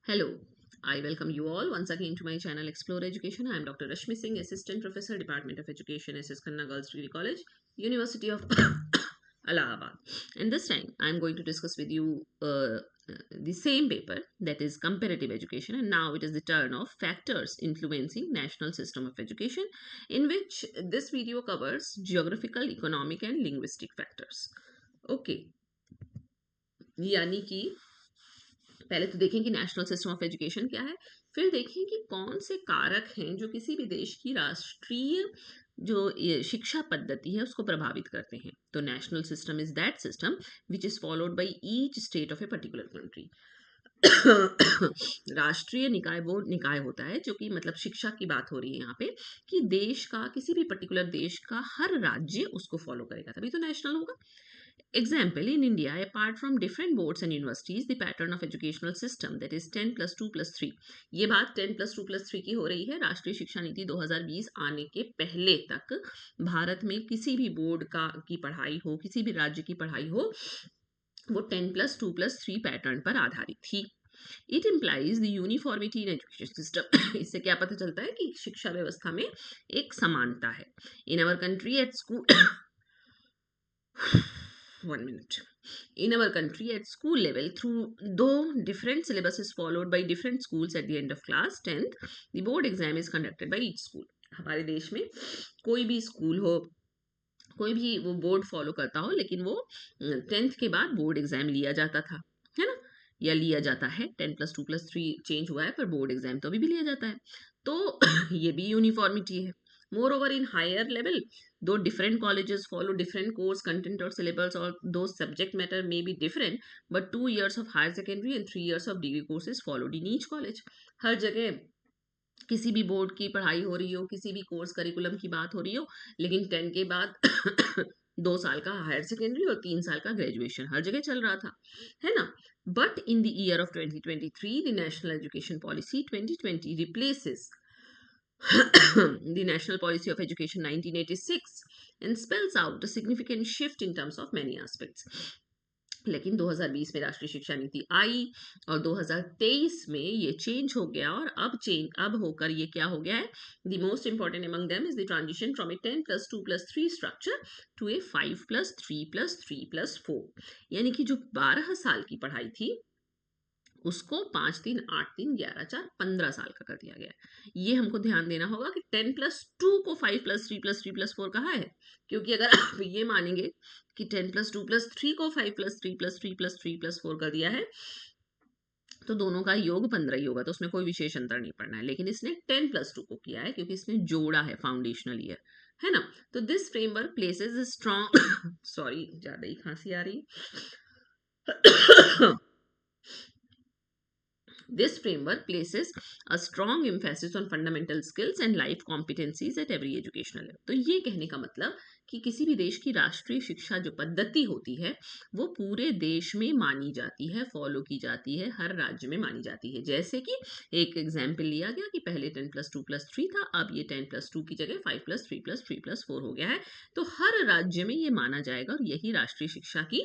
Hello, I welcome you all once again to my channel Explore Education. I am Dr. Rashmi Singh, Assistant Professor, Department of Education, SS Khanna Girls Degree College, University of Allahabad. And this time I am going to discuss with you the same paper, that is comparative education, and now it is the turn of factors influencing national system of education, in which this video covers geographical, economic and linguistic factors. Okay, यानी कि पहले तो देखें कि national system of education क्या है, फिर देखें कि कौन से कारक हैं जो किसी भी देश की राष्ट्रीय जो ये शिक्षा पद्धति है उसको प्रभावित करते हैं। तो national system is that system which is followed by each state of a particular country. राष्ट्रीय निकाय वो निकाय होता है जो कि मतलब शिक्षा की बात हो रही है यहाँ पे, कि देश का किसी भी पर्टिकुलर देश का हर राज्य उसको फॉलो करेगा, तभी तो नेशनल होगा। Example, in India, apart from different boards and universities, the pattern of educational system, that is 10 plus 2 plus 3, ये बात 10 plus 2 plus 3 की हो रही है। राष्ट्रीय शिक्षा नीति 2020 आने के पहले तक भारत में किसी भी बोर्ड का की पढ़ाई हो, किसी भी राज्य की पढ़ाई हो, वो 10 plus 2 plus 3 पैटर्न पर आधारित थी। It implies the uniformity in education system. इससे क्या पता चलता है कि शिक्षा व्यवस्था में एक समानता है। In our country at school one minute. In our country at school level, through though different syllabus is followed by different schools at the end of class 10th, the board exam is conducted by each school. हमारे देश में कोई भी school हो, कोई भी वो board follow करता हो, लेकिन वो 10th के बाद बोर्ड एग्जाम लिया जाता था, है ना, या लिया जाता है। 10 plus 2 plus 3 चेंज हुआ है, पर बोर्ड एग्जाम तो अभी भी लिया जाता है। तो ये भी यूनिफॉर्मिटी है। Moreover in higher level, though different colleges follow different course content or syllabus, or those subject matter may be different, but 2 years of higher secondary and 3 years of degree courses followed in each college. हर जगह किसी भी board की पढ़ाई हो रही हो, किसी भी कोर्स करिकुलम की बात हो रही हो, लेकिन 10 के बाद 2 साल का हायर सेकेंडरी और 3 साल का ग्रेजुएशन हर जगह चल रहा था, है ना। But in the year of 2023 the national education policy 2020 replaces the National Policy of Education 1986 and spells out a significant shift in terms of many aspects. लेकिन 2020 में राष्ट्रीय शिक्षा नीति आई और 2023 में ये चेंज हो गया, और अब होकर ये क्या हो गया है, the most important among them is the transition from a 10 plus 2 plus 3 structure to a 5 plus 3 plus 3 plus 4। यानी कि जो 12 साल की पढ़ाई थी उसको 5 3 8 3 11 4 15 साल का कर दिया गया। ये हमको ध्यान देना होगा कि 10 plus 2 को 5 plus 3 plus 3 plus 4 कहा है, क्योंकि अगर आप ये मानेंगे कि 10 plus 2 plus 3 को 5 plus 3 plus 3 plus 3 plus 4 कर दिया है, तो दोनों का योग 15 ही होगा, तो उसमें कोई विशेष अंतर नहीं पड़ना है। लेकिन इसने 10 plus 2 को किया है क्योंकि इसने जोड़ा है फाउंडेशनल ईयर, है ना। तो this framework places strong sorry, ज्यादा ही खांसी आ रही है। This framework places a strong emphasis on fundamental skills and life competencies at every educational level. तो ये कहने का मतलब कि किसी भी देश की राष्ट्रीय शिक्षा जो पद्धति होती है वो पूरे देश में मानी जाती है, फॉलो की जाती है, हर राज्य में मानी जाती है। जैसे कि एक एग्जाम्पल लिया गया कि पहले 10 plus 2 plus 3 था, अब ये 10 plus 2 की जगह 5 plus 3 plus 3 plus 4 हो गया है। तो हर राज्य में ये माना जाएगा, और यही राष्ट्रीय शिक्षा की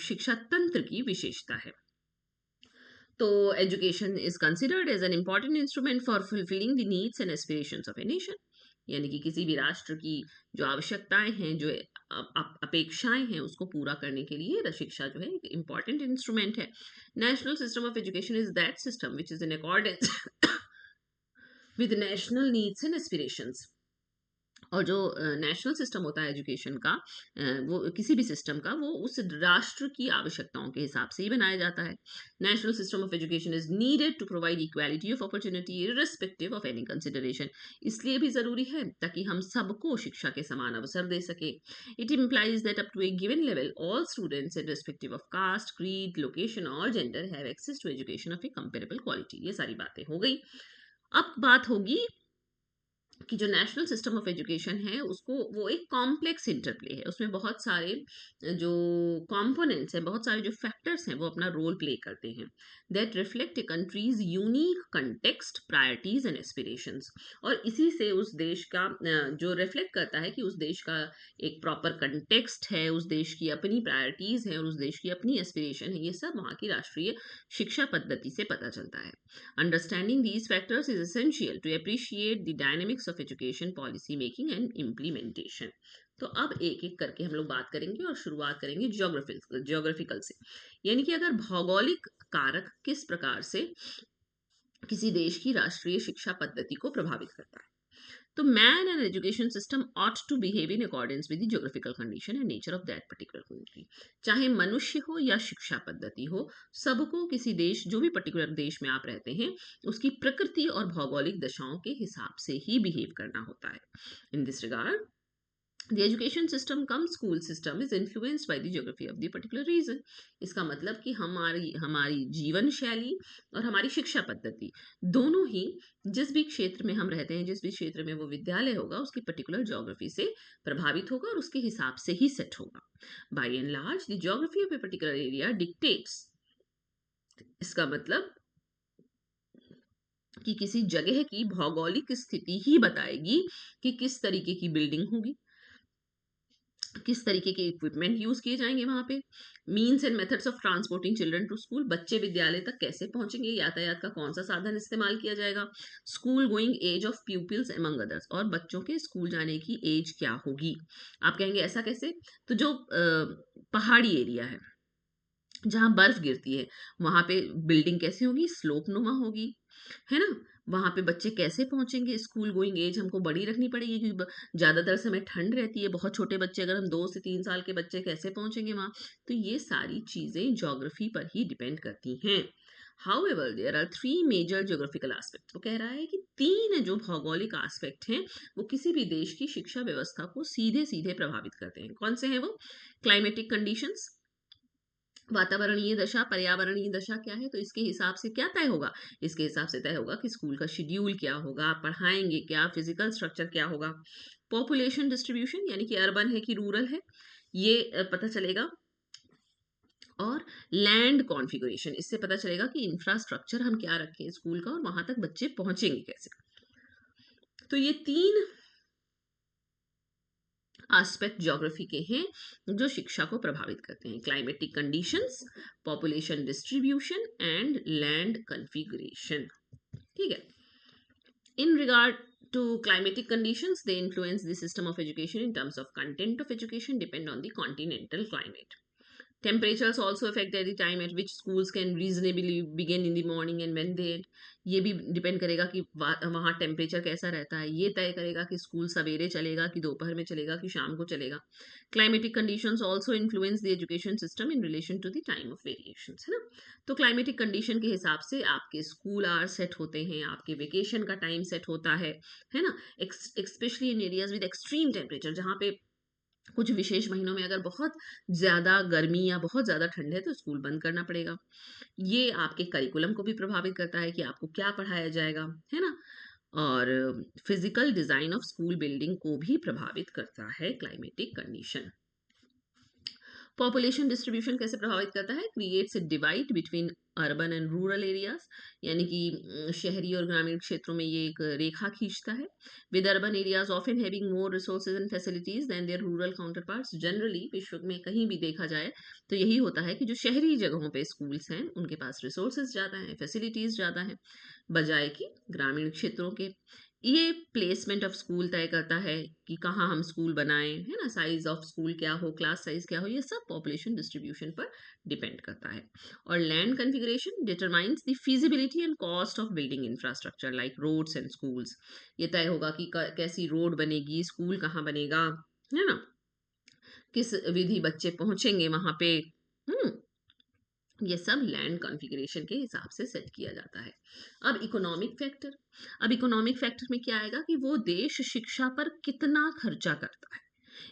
शिक्षा तंत्र की विशेषता है। तो education is considered as an important instrument for fulfilling the needs and aspirations of a nation. यानी कि किसी भी राष्ट्र की जो आवश्यकताएं हैं, जो अपेक्षाएं हैं, उसको पूरा करने के लिए शिक्षा जो है एक इम्पॉर्टेंट इंस्ट्रूमेंट है। National system of education is that system which is in accordance with national needs and aspirations. और जो नेशनल सिस्टम होता है एजुकेशन का, वो किसी भी सिस्टम का, वो उस राष्ट्र की आवश्यकताओं के हिसाब से ही बनाया जाता है। National system of education is needed to provide equality of opportunity irrespective of any consideration. इसलिए भी जरूरी है ताकि हम सबको शिक्षा के समान अवसर दे सके। It implies that up to a given level all students irrespective of caste, creed, location और gender have access to education of a comparable quality. ये सारी बातें हो गई। अब बात होगी कि जो नेशनल सिस्टम ऑफ एजुकेशन है उसको, वो एक कॉम्प्लेक्स इंटरप्ले है, उसमें बहुत सारे जो कंपोनेंट्स हैं, बहुत सारे जो फैक्टर्स हैं वो अपना रोल प्ले करते हैं, that reflect A countries unique context, priorities and aspirations. और इसी से उस देश का जो रिफ्लेक्ट करता है कि उस देश का एक प्रॉपर कंटेक्स्ट है, उस देश की अपनी प्रायोरिटीज है और उस देश की अपनी एस्पिरेशन है, ये सब वहाँ की राष्ट्रीय शिक्षा पद्धति से पता चलता है। Understanding these factors is essential to appreciate the dynamics of education policy making and implementation. तो अब एक एक करके हम लोग बात करेंगे और शुरुआत करेंगे ज्योग्राफिकल से, यानी कि अगर भौगोलिक कारक किस प्रकार से किसी देश की राष्ट्रीय शिक्षा पद्धति को प्रभावित करता है। तो man and education system ought to behave in accordance with the geographical condition and nature of that particular country. चाहे मनुष्य हो या शिक्षा पद्धति हो, सबको किसी देश, जो भी पर्टिकुलर देश में आप रहते हैं, उसकी प्रकृति और भौगोलिक दशाओं के हिसाब से ही बिहेव करना होता है। In this regard, the education system come school system is influenced by the geography of the particular region. इसका मतलब कि हमारी हमारी जीवन शैली और हमारी शिक्षा पद्धति दोनों ही, जिस भी क्षेत्र में हम रहते हैं, जिस भी क्षेत्र में वो विद्यालय होगा, उसकी पर्टिकुलर ज्योग्राफी से प्रभावित होगा और उसके हिसाब से ही सेट होगा। By and large the geography of a particular area dictates, इसका मतलब कि किसी जगह की भौगोलिक स्थिति ही बताएगी कि किस तरीके की बिल्डिंग होगी, किस तरीके के इक्विपमेंट यूज किए जाएंगे वहां पे, means and methods of transporting children to school, बच्चे विद्यालय तक कैसे पहुंचेंगे, यातायात का कौन सा साधन इस्तेमाल किया जाएगा, school going age of pupils among others, और बच्चों के स्कूल जाने की एज क्या होगी। आप कहेंगे ऐसा कैसे, तो जो पहाड़ी एरिया है जहां बर्फ गिरती है, वहां पे बिल्डिंग कैसी होगी, स्लोप नुमा होगी, है ना। वहां पे बच्चे कैसे पहुंचेंगे, स्कूल गोइंग एज हमको बड़ी रखनी पड़ेगी क्योंकि ज्यादातर समय ठंड रहती है, बहुत छोटे बच्चे, अगर हम 2 से 3 साल के बच्चे कैसे पहुंचेंगे वहां। तो ये सारी चीजें ज्योग्राफी पर ही डिपेंड करती हैं। However, there are three major geographical aspects. वो कह रहा है कि 3 जो भौगोलिक एस्पेक्ट हैं वो किसी भी देश की शिक्षा व्यवस्था को सीधे सीधे प्रभावित करते हैं। कौन से हैं वो? क्लाइमेटिक कंडीशंस, वातावरणीय दशा, पर्यावरणीय दशा क्या है, तो इसके हिसाब से क्या तय होगा, इसके हिसाब से तय होगा कि स्कूल का शेड्यूल क्या होगा, पढ़ाएंगे क्या, फिजिकल स्ट्रक्चर क्या होगा। पॉपुलेशन डिस्ट्रीब्यूशन, यानी कि अर्बन है कि रूरल है, ये पता चलेगा। और लैंड कॉन्फ़िगरेशन, इससे पता चलेगा कि इंफ्रास्ट्रक्चर हम क्या रखें स्कूल का और वहां तक बच्चे पहुंचेंगे कैसे। तो ये 3 एस्पेक्ट ज्योग्राफी के हैं जो शिक्षा को प्रभावित करते हैं: climatic conditions, population distribution and land configuration. ठीक है। In regard to climatic conditions, they influence the system of education in terms of content of education depend on the continental climate. Temperatures also affect the time at which schools can reasonably begin in the morning and when they end. ये भी depend करेगा कि वहाँ temperature कैसा रहता है, ये तय करेगा कि स्कूल सवेरे चलेगा कि दोपहर में चलेगा कि शाम को चलेगा। Climatic conditions also influence the education system in relation to the time of variations, है ना। तो क्लाइमेटिक कंडीशन के हिसाब से आपके स्कूल आवर सेट होते हैं, आपके वेकेशन का टाइम सेट होता है ना। Especially in areas with extreme temperature, जहाँ पे कुछ विशेष महीनों में अगर बहुत ज़्यादा गर्मी या बहुत ज़्यादा ठंड है तो स्कूल बंद करना पड़ेगा। ये आपके करिकुलम को भी प्रभावित करता है कि आपको क्या पढ़ाया जाएगा, है ना। और physical design of school building को भी प्रभावित करता है क्लाइमेटिक कंडीशन। पॉपुलेशन डिस्ट्रीब्यूशन कैसे प्रभावित करता है? Creates a divide between urban and rural areas, यानी कि शहरी और ग्रामीण क्षेत्रों में ये एक रेखा खींचता है। With urban areas often having more resources and facilities than their rural counterparts. Generally विश्व में कहीं भी देखा जाए तो यही होता है कि जो शहरी जगहों पे स्कूल्स हैं उनके पास रिसोर्सेज ज़्यादा हैं, फैसिलिटीज़ ज़्यादा हैं, बजाय कि ग्रामीण क्षेत्रों के। ये प्लेसमेंट ऑफ स्कूल तय करता है कि कहाँ हम स्कूल बनाएं, है ना। साइज ऑफ स्कूल क्या हो, क्लास साइज क्या हो, ये सब पॉपुलेशन डिस्ट्रीब्यूशन पर डिपेंड करता है। और land configuration determines the feasibility and cost of building infrastructure like roads and schools. ये तय होगा कि कैसी रोड बनेगी, स्कूल कहाँ बनेगा, है ना, किस विधि बच्चे पहुंचेंगे वहां पे। हम्म ये सब लैंड कॉन्फ़िगरेशन के हिसाब से सेट किया जाता है। अब इकोनॉमिक फैक्टर, अब इकोनॉमिक फैक्टर में क्या आएगा कि वो देश शिक्षा पर कितना खर्चा करता है।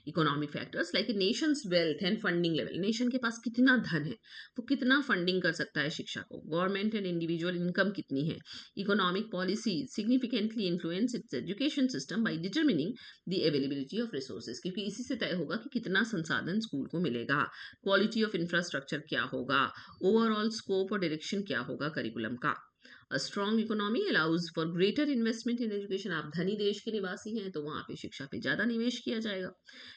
Economic factors like Nations wealth and funding level, nation के पास कितना धन है, वो कितना फंडिंग कर सकता है शिक्षा को, गवर्नमेंट एंड इंडिविजुअल इनकम कितनी है, economic policy significantly influence it's education system by determining the availability of resources, क्योंकि इसी से तय होगा कि कितना संसाधन स्कूल को मिलेगा, क्वालिटी ऑफ इंफ्रास्ट्रक्चर क्या होगा, ओवरऑल स्कोप और डायरेक्शन क्या होगा करिकुलम का। A strong economy allows for greater investment in education. आप धनी देश के निवासी हैं तो वहाँ पे शिक्षा पे ज़्यादा निवेश किया जाएगा,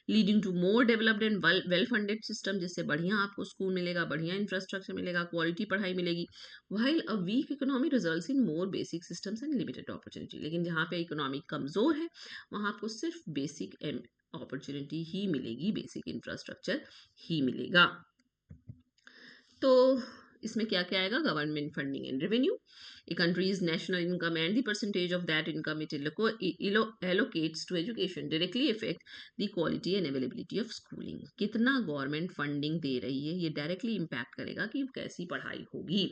leading to more developed and well funded system, जिससे बढ़िया आपको स्कूल मिलेगा, बढ़िया इंफ्रास्ट्रक्चर मिलेगा, क्वालिटी पढ़ाई मिलेगी। While a weak economy results in more basic systems and limited opportunity, लेकिन जहाँ पे इकोनॉमी कमज़ोर है वहाँ आपको सिर्फ बेसिक अपॉर्चुनिटी ही मिलेगी, बेसिक इंफ्रास्ट्रक्चर ही मिलेगा। तो इसमें क्या क्या आएगा, government funding and revenue, a country's national income and the percentage of that income it allocates to education directly affect the quality and availability of schooling। कितना गवर्नमेंट फंडिंग दे रही है ये डायरेक्टली इम्पैक्ट करेगा कि कैसी पढ़ाई होगी।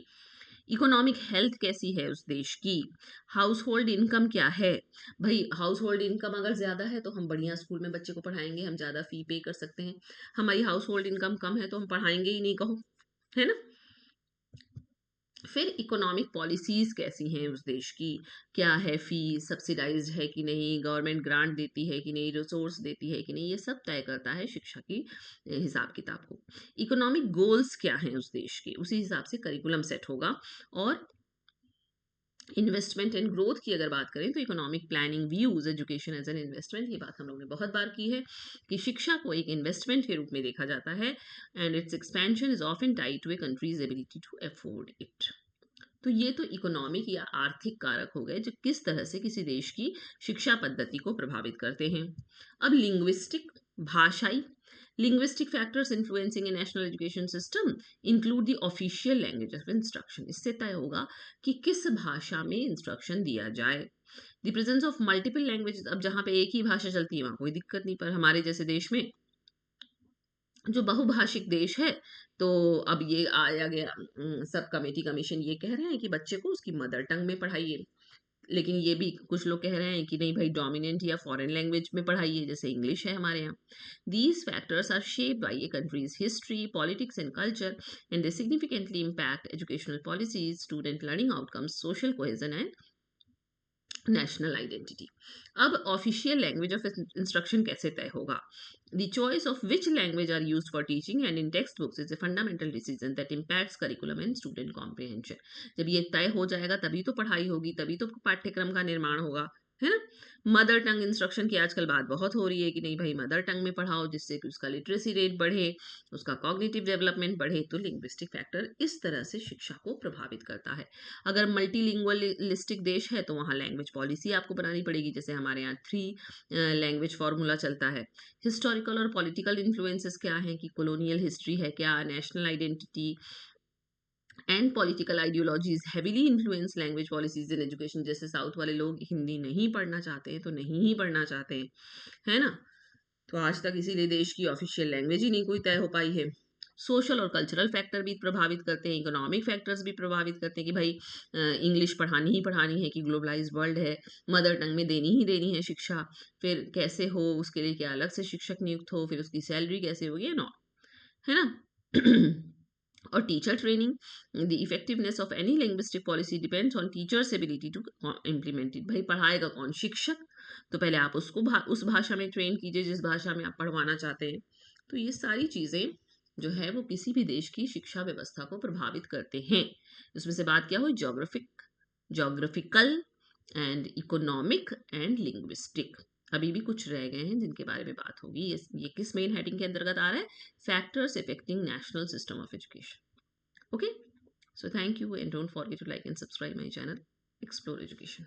इकोनॉमिक हेल्थ कैसी है उस देश की, हाउस होल्ड इनकम क्या है, भाई हाउस होल्ड इनकम अगर ज़्यादा है तो हम बढ़िया स्कूल में बच्चे को पढ़ाएंगे, हम ज़्यादा फ़ी पे कर सकते हैं। हमारी हाउस होल्ड इनकम कम है तो हम पढ़ाएंगे ही नहीं, कहो, है ना। फिर इकोनॉमिक पॉलिसीज़ कैसी हैं उस देश की, क्या है फ़ीस सब्सिडाइज्ड है कि नहीं, गवर्नमेंट ग्रांट देती है कि नहीं, रिसोर्स देती है कि नहीं, ये सब तय करता है शिक्षा की हिसाब किताब को। इकोनॉमिक गोल्स क्या हैं उस देश के, उसी हिसाब से करिकुलम सेट होगा। और इन्वेस्टमेंट एंड ग्रोथ की अगर बात करें तो economic planning views education as an investment, ये बात हम लोग ने बहुत बार की है कि शिक्षा को एक इन्वेस्टमेंट के रूप में देखा जाता है and its expansion is often tied to a country's ability to afford it. तो ये तो इकोनॉमिक या आर्थिक कारक हो गए जो किस तरह से किसी देश की शिक्षा पद्धति को प्रभावित करते हैं। अब लिंग्विस्टिक, भाषाई, linguistic factors influencing A national education system include the official language of instruction, इससे तय होगा कि किस भाषा में इंस्ट्रक्शन दिया जाए। The presence of multiple language, अब जहाँ पे एक ही भाषा चलती है वहाँ कोई दिक्कत नहीं, पर हमारे जैसे देश में जो बहुभाषिक देश है तो अब ये आया गया, सब कमेटी कमीशन ये कह रहे हैं कि बच्चे को उसकी मदर टंग में पढ़ाइए, लेकिन ये भी कुछ लोग कह रहे हैं कि नहीं भाई डोमिनेंट या फॉरेन लैंग्वेज में पढ़ाइए, जैसे इंग्लिश है हमारे यहाँ। These factors are shaped by a country's history, politics and culture and they significantly impact educational policies, student learning outcomes, social cohesion and national identity. अब ऑफिशियल लैंग्वेज ऑफ इंस्ट्रक्शन कैसे तय होगा, the choice of which language are used for teaching and in text books is a fundamental decision that impacts curriculum and student comprehension. जब ये तय हो जाएगा तभी तो पढ़ाई होगी, तभी तो पाठ्यक्रम का निर्माण होगा, है ना। मदर टंग इंस्ट्रक्शन की आजकल बात बहुत हो रही है कि नहीं भाई मदर टंग में पढ़ाओ जिससे कि उसका लिटरेसी रेट बढ़े, उसका कॉग्निटिव डेवलपमेंट बढ़े। तो लिंग्विस्टिक फैक्टर इस तरह से शिक्षा को प्रभावित करता है। अगर मल्टीलिंगुअलिस्टिक देश है तो वहाँ लैंग्वेज पॉलिसी आपको बनानी पड़ेगी, जैसे हमारे यहाँ 3 लैंग्वेज फॉर्मूला चलता है। हिस्टोरिकल और पॉलिटिकल इन्फ्लुएंसेस क्या हैं कि कॉलोनियल हिस्ट्री है क्या, national identity and political ideologies heavily influence language policies in education. जैसे साउथ वाले लोग हिंदी नहीं पढ़ना चाहते हैं तो नहीं ही पढ़ना चाहते हैं, है ना। तो आज तक इसीलिए देश की ऑफिशियल लैंग्वेज ही नहीं कोई तय हो पाई है। सोशल और कल्चरल फैक्टर भी प्रभावित करते हैं, इकोनॉमिक फैक्टर्स भी प्रभावित करते हैं कि भाई इंग्लिश पढ़ानी ही पढ़ानी है कि ग्लोबलाइज वर्ल्ड है, मदर टंग में देनी ही देनी है शिक्षा, फिर कैसे हो उसके लिए क्या अलग से शिक्षक नियुक्त हो, फिर उसकी सैलरी कैसे होगी, नॉ, है ना। और teacher training, the effectiveness of any linguistic policy depends on teacher's ability to implement it. भाई पढ़ाएगा कौन, शिक्षक, तो पहले आप उसको उस भाषा में ट्रेन कीजिए जिस भाषा में आप पढ़वाना चाहते हैं। तो ये सारी चीज़ें जो है वो किसी भी देश की शिक्षा व्यवस्था को प्रभावित करते हैं। इसमें से बात क्या हुई, geographical and economic and linguistic. अभी भी कुछ रह गए हैं जिनके बारे में बात होगी। ये किस मेन हेडिंग के अंतर्गत आ रहा है, factors affecting national system of education. Okay, so thank you and don't forget to like and subscribe my channel, Explore Education.